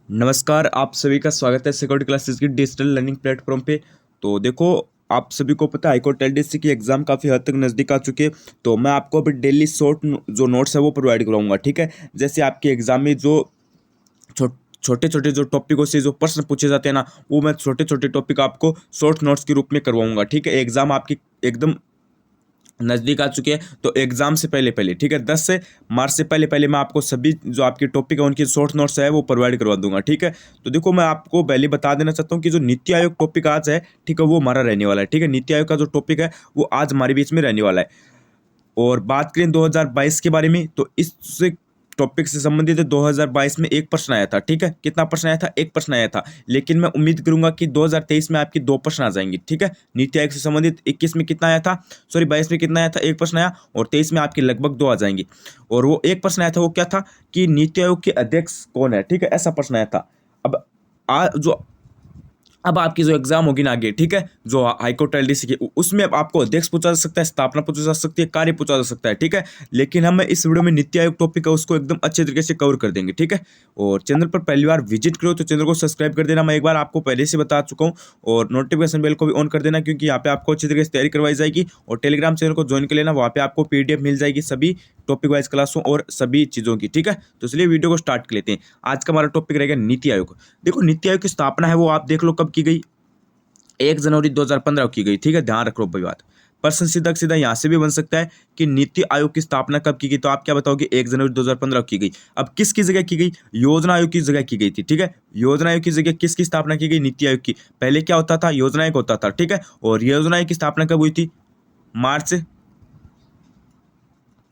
नमस्कार, आप सभी का स्वागत है सिक्योरिटी क्लासेस की डिजिटल लर्निंग प्लेटफॉर्म पे। तो देखो, आप सभी को पता है हाईकोर्ट एलडीसी की एग्जाम काफ़ी हद तक नज़दीक आ चुकी है। तो मैं आपको अभी डेली जो नोट्स है वो प्रोवाइड कराऊंगा, ठीक है। जैसे आपके एग्जाम में जो छो, छोटे छोटे जो टॉपिकों से जो प्रश्न पूछे जाते हैं ना, वो मैं छोटे छोटे टॉपिक आपको शॉर्ट नोट्स के रूप में करवाऊंगा, ठीक है। एग्जाम आपकी एकदम नज़दीक आ चुके हैं, तो एग्जाम से पहले पहले, ठीक है, 10 से मार्च से पहले पहले मैं आपको सभी जो आपके टॉपिक है उनकी शॉर्ट नोट्स है वो प्रोवाइड करवा दूंगा, ठीक है। तो देखो, मैं आपको पहले बता देना चाहता हूँ कि जो नीति आयोग टॉपिक आज है, ठीक है, वो हमारा रहने वाला है, ठीक है। नीति आयोग का जो टॉपिक है वो आज हमारे बीच में रहने वाला है। और बात करें 2022 के बारे में, तो इस टॉपिक से संबंधित 2022 में एक प्रश्न आया था, ठीक है। कितना प्रश्न आया था? एक प्रश्न आया था। लेकिन मैं उम्मीद करूंगा कि 2023 में आपकी दो प्रश्न आ जाएंगे, ठीक है। नीति आयोग से संबंधित 21 में कितना आया था, सॉरी 22 में कितना आया था? एक प्रश्न आया। और 23 में आपके लगभग दो आ जाएंगे। और वो एक प्रश्न आया था, वो क्या था कि नीति आयोग के अध्यक्ष कौन है, ठीक है, ऐसा प्रश्न आया था। अब जो अब आपकी जो एग्जाम होगी ना आगे, ठीक है, जो हाईकोर्ट एलडीसी की, उसमें अब आपको अध्यक्ष पूछा जा सकता है, स्थापना पूछा जा सकती है, कार्य पूछा जा सकता है, ठीक है। लेकिन हम इस वीडियो में नीति आयोग टॉपिक है उसको एकदम अच्छे तरीके से कवर कर देंगे, ठीक है। और चैनल पर पहली बार विजिट करो तो चैनल को सब्सक्राइब कर देना, मैं एक बार आपको पहले से बता चुका हूँ। और नोटिफिकेशन बेल को भी ऑन कर देना, क्योंकि यहाँ पे आपको अच्छी तरीके से तैयारी करवाई जाएगी। और टेलीग्राम चैनल को ज्वाइन कर लेना, वहाँ पे आपको पीडीएफ मिल जाएगी सभी टॉपिक वाइज क्लासों और सभी चीज़ों की, ठीक है। तो इसलिए वीडियो को स्टार्ट कर लेते हैं। आज का हमारा टॉपिक रहेगा नीति आयोग। देखो, नीति आयोग की स्थापना है वो आप देख लो कब की गई, 1 जनवरी 2015 की गई, ठीक है। ध्यान रखो भाई बात। प्रश्न सीधा सीधा यहाँ से भी बन सकता है कि नीति आयोग की स्थापना कब की गई, तो आप क्या बताओगे? 1 जनवरी 2015 की गई। अब किसकी जगह की गई? योजना आयोग की जगह की गई थी, ठीक है। योजना आयोग की जगह किसकी स्थापना की गई? नीति आयोग की। पहले क्या होता था? योजना आयोग होता था, ठीक है। और योजना आयोग की स्थापना कब हुई थी? मार्च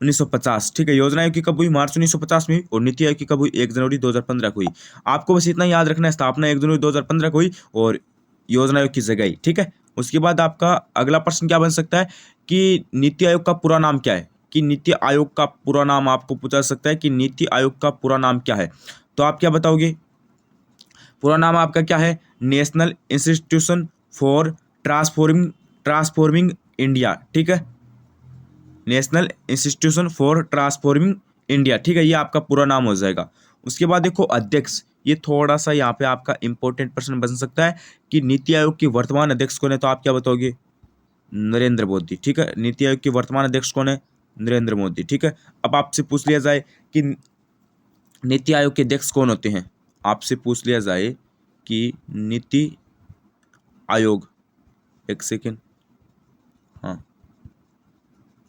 1950, ठीक है। योजना आयोग की कब हुई? मार्च 1950 में हुई। और नीति आयोग की कब हुई? 1 जनवरी 2015 को हुई। आपको बस इतना याद रखना है, स्थापना 1 जनवरी 2015 को हुई और योजना आयोग की जगह ही, ठीक है। उसके बाद आपका अगला प्रश्न क्या बन सकता है कि नीति आयोग का पूरा नाम क्या है? कि नीति आयोग का पूरा नाम आपको पूछा जा सकता है कि नीति आयोग का पूरा नाम क्या है? तो आप क्या बताओगे? पूरा नाम आपका क्या है? National institution for transforming India, ठीक है। National institution for transforming India, ठीक है, ये आपका पूरा नाम हो जाएगा। उसके बाद देखो, अध्यक्ष, ये थोड़ा सा यहाँ पे आपका इंपॉर्टेंट प्रश्न बन सकता है कि नीति आयोग की वर्तमान अध्यक्ष कौन है, तो आप क्या बताओगे? नरेंद्र मोदी, ठीक है। नीति आयोग के वर्तमान अध्यक्ष कौन है? नरेंद्र मोदी, ठीक है। अब आपसे पूछ लिया जाए कि नीति आयोग के अध्यक्ष कौन होते हैं, आपसे पूछ लिया जाए कि नीति आयोग, एक सेकेंड, हाँ,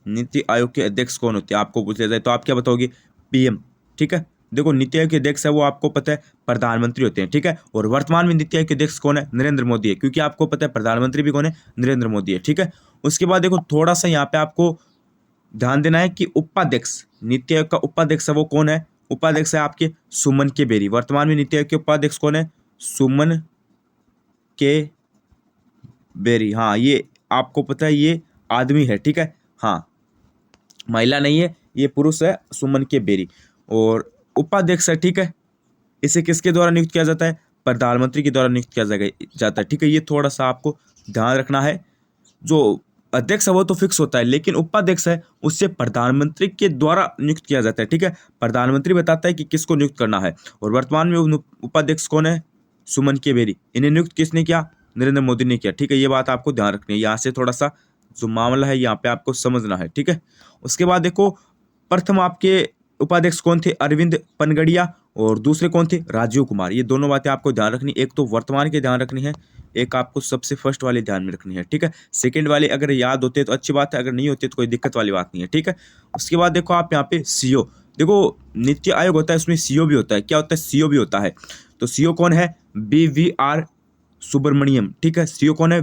नीति आयोग के अध्यक्ष कौन होते हैं आपको पूछ लिया जाए, तो आप क्या बताओगे? पीएम, ठीक है। देखो, नीति आयोग के अध्यक्ष है वो आपको पता है प्रधानमंत्री होते हैं, ठीक है। और वर्तमान में नीति आयोग के अध्यक्ष कौन है? नरेंद्र मोदी है, क्योंकि आपको पता है प्रधानमंत्री भी कौन है? नरेंद्र मोदी है, ठीक है। उसके बाद देखो, थोड़ा सा यहाँ पे आपको ध्यान देना है कि उपाध्यक्ष, नीति आयोग का उपाध्यक्ष है वो कौन है? उपाध्यक्ष है आपके सुमन के बेरी। वर्तमान में नीति आयोग के उपाध्यक्ष कौन है? सुमन के बेरी, हाँ, ये आपको पता है ये आदमी है, ठीक है। हाँ, महिला नहीं है, ये पुरुष है, सुमन के बेरी। और उपाध्यक्ष है, ठीक है। इसे किसके द्वारा नियुक्त किया जाता है? प्रधानमंत्री के द्वारा नियुक्त किया जाता है, ठीक है। ये थोड़ा सा आपको ध्यान रखना है। जो अध्यक्ष है वो तो फिक्स होता है, लेकिन उपाध्यक्ष है उससे प्रधानमंत्री के द्वारा नियुक्त किया जाता है, ठीक है। प्रधानमंत्री बताता है कि किसको नियुक्त करना है। और वर्तमान में उपाध्यक्ष कौन है? सुमन के बेरी। इन्हें नियुक्त किसने किया? नरेंद्र मोदी ने किया, ठीक है। ये बात आपको ध्यान रखनी है, यहाँ से थोड़ा सा जो मामला है यहाँ पे आपको समझना है, ठीक है। उसके बाद देखो, प्रथम आपके उपाध्यक्ष कौन थे? अरविंद पनगड़िया। और दूसरे कौन थे? राजीव कुमार। ये दोनों बातें आपको ध्यान रखनी, एक तो वर्तमान के ध्यान रखनी है, एक आपको सबसे फर्स्ट वाले ध्यान में रखनी है, ठीक है। सेकंड वाले अगर याद होते तो अच्छी बात है, अगर नहीं होते तो कोई दिक्कत वाली बात नहीं है, ठीक है। उसके बाद देखो, आप यहाँ पे सीओ, देखो नीति आयोग होता है उसमें सीओ भी होता है। क्या होता है? सीओ भी होता है। तो सीओ कौन है? BVR सुब्रमण्यम, ठीक है। सीओ कौन है?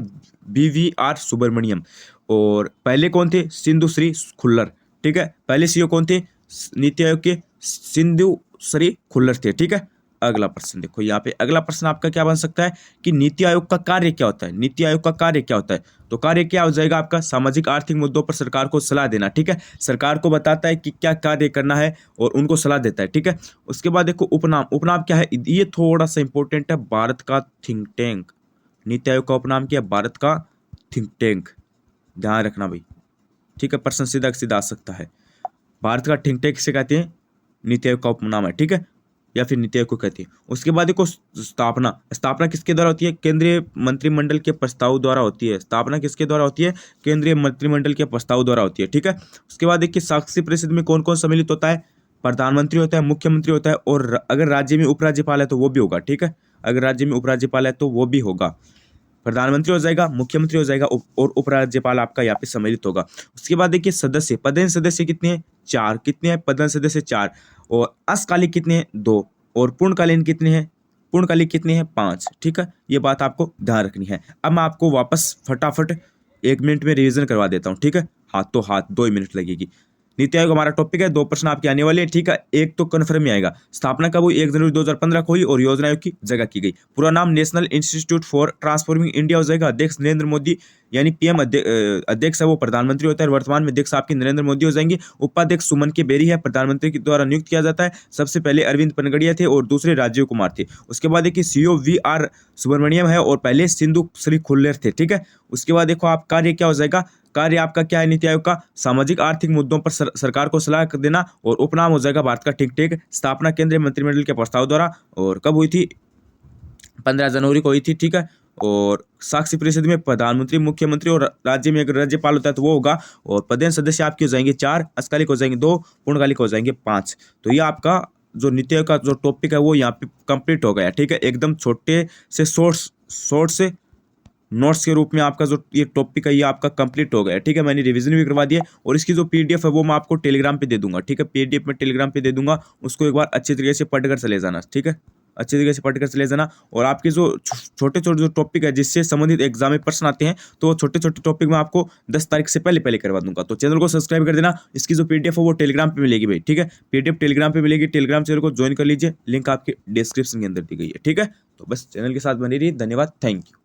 BVR सुब्रमण्यम। और पहले कौन थे? सिंधु श्री खुल्लर, ठीक है। पहले सीओ कौन थे नीति आयोग के? सिंधु श्री खुल्लर थे, ठीक है। अगला प्रश्न देखो, यहाँ पे अगला प्रश्न आपका क्या बन सकता है कि नीति आयोग का कार्य क्या होता है? नीति आयोग का कार्य क्या होता है? तो कार्य क्या हो जाएगा आपका? सामाजिक आर्थिक मुद्दों पर सरकार को सलाह देना, ठीक है। सरकार को बताता है कि क्या कार्य करना है और उनको सलाह देता है, ठीक है। उसके बाद देखो, उपनाम, उपनाम क्या है? ये थोड़ा सा इंपॉर्टेंट है, भारत का थिंक टैंक। नीति आयोग का उपनाम क्या है? भारत का थिंक टैंक। ध्यान रखना भाई, ठीक है। प्रश्न सीधा सीधा आ सकता है। भारत का थिंक टैंक किसे कहते हैं? नीति आयोग का उपनाम है, ठीक है। या फिर नीति आयोग को कहती है। उसके बाद देखो स्थापना, स्थापना किसके द्वारा होती है? केंद्रीय मंत्रिमंडल के प्रस्ताव द्वारा होती है। स्थापना किसके द्वारा होती है? केंद्रीय मंत्रिमंडल के प्रस्ताव द्वारा होती है, ठीक है। उसके बाद देखिए शासी परिषद में कौन कौन सम्मिलित होता है? प्रधानमंत्री होता है, मुख्यमंत्री होता है, और अगर राज्य में उपराज्यपाल है तो वो भी होगा, ठीक है। अगर राज्य में उपराज्यपाल है तो वो भी होगा। प्रधानमंत्री हो जाएगा, मुख्यमंत्री हो जाएगा और उपराज्यपाल आपका यहाँ पे सम्मिलित होगा। उसके बाद देखिए सदस्य, पदेन सदस्य कितने हैं? 4। कितने हैं पदेन सदस्य? 4। और अल्पकालिक कितने हैं? 2। और पूर्णकालीन कितने हैं? पूर्णकालिक कितने हैं? 5, ठीक है। ये बात आपको ध्यान रखनी है। अब मैं आपको वापस फटाफट 1 मिनट में रिवीजन करवा देता हूँ, ठीक है। हाथों हाथ 2 ही मिनट लगेगी। नीति आयोग हमारा टॉपिक है, 2 प्रश्न आपके आने वाले हैं, ठीक है। एक तो कन्फर्म ही आएगा। स्थापना कब हुई? 1 जनवरी 2015 को हुई और योजना आयोग की जगह की गई। पूरा नाम national institute for transforming India हो जाएगा। अध्यक्ष नरेंद्र मोदी, यानी पीएम अध्यक्ष है वो प्रधानमंत्री होता है। वर्तमान में अध्यक्ष आपके नरेंद्र मोदी हो जाएंगे। उपाध्यक्ष सुमन के बेरी है, प्रधानमंत्री के द्वारा नियुक्त किया जाता है। सबसे पहले अरविंद पनगड़िया थे और दूसरे राजीव कुमार थे। उसके बाद देखिए सीओ वी.आर. सुब्रमण्यम है और पहले सिंधु श्री खुल्लर थे, ठीक है। उसके बाद देखो आप कार्य क्या हो जाएगा? कार्य आपका क्या है नीति आयोग का? सामाजिक आर्थिक मुद्दों पर सरकार को सलाह देना, और उपनाम हो जाएगा भारत का ठीक ठीक। स्थापना केंद्रीय मंत्रिमंडल के प्रस्ताव द्वारा, और कब हुई थी? 15 जनवरी को हुई थी, ठीक है। और साक्षी परिषद में प्रधानमंत्री, मुख्यमंत्री और राज्य में अगर राज्यपाल होता है तो वो होगा। और पदेन सदस्य आपके हो जाएंगे 4, अल्पकालिक हो जाएंगे 2, पूर्णकालिक हो जाएंगे 5। तो ये आपका जो नीति आयोग का जो टॉपिक है वो यहाँ पे कंप्लीट हो गया, ठीक है। एकदम छोटे से शॉर्ट से नोट्स के रूप में आपका जो ये टॉपिक है ये आपका कंप्लीट हो गया है, ठीक है। मैंने रिवीजन भी करवा दिया, और इसकी जो पीडीएफ है वो मैं आपको टेलीग्राम पे दे दूंगा, ठीक है। पीडीएफ में टेलीग्राम पे दे दूंगा, उसको एक बार अच्छी तरीके से पढ़कर चले जाना, ठीक है। अच्छी तरीके से पढ़कर चले जाना। और आपके जो छोटे छोटे जो टॉपिक है जिससे संबंधित एग्जाम में प्रश्न आते हैं, तो छोटे छोटे टॉपिक में आपको 10 तारीख से पहले करवा दूंगा। तो चैनल को सब्सक्राइब कर देना। इसकी जो पीडीएफ है वो टेलीग्राम पे मिलेगी भाई, ठीक है। पीडीएफ टेलीग्राम पे मिलेगी। टेलीग्राम चैनल को ज्वाइन कर लीजिए, लिंक आपके डिस्क्रिप्शन के अंदर दी गई है, ठीक है। तो बस चैनल के साथ बनी रहिए। धन्यवाद, थैंक यू।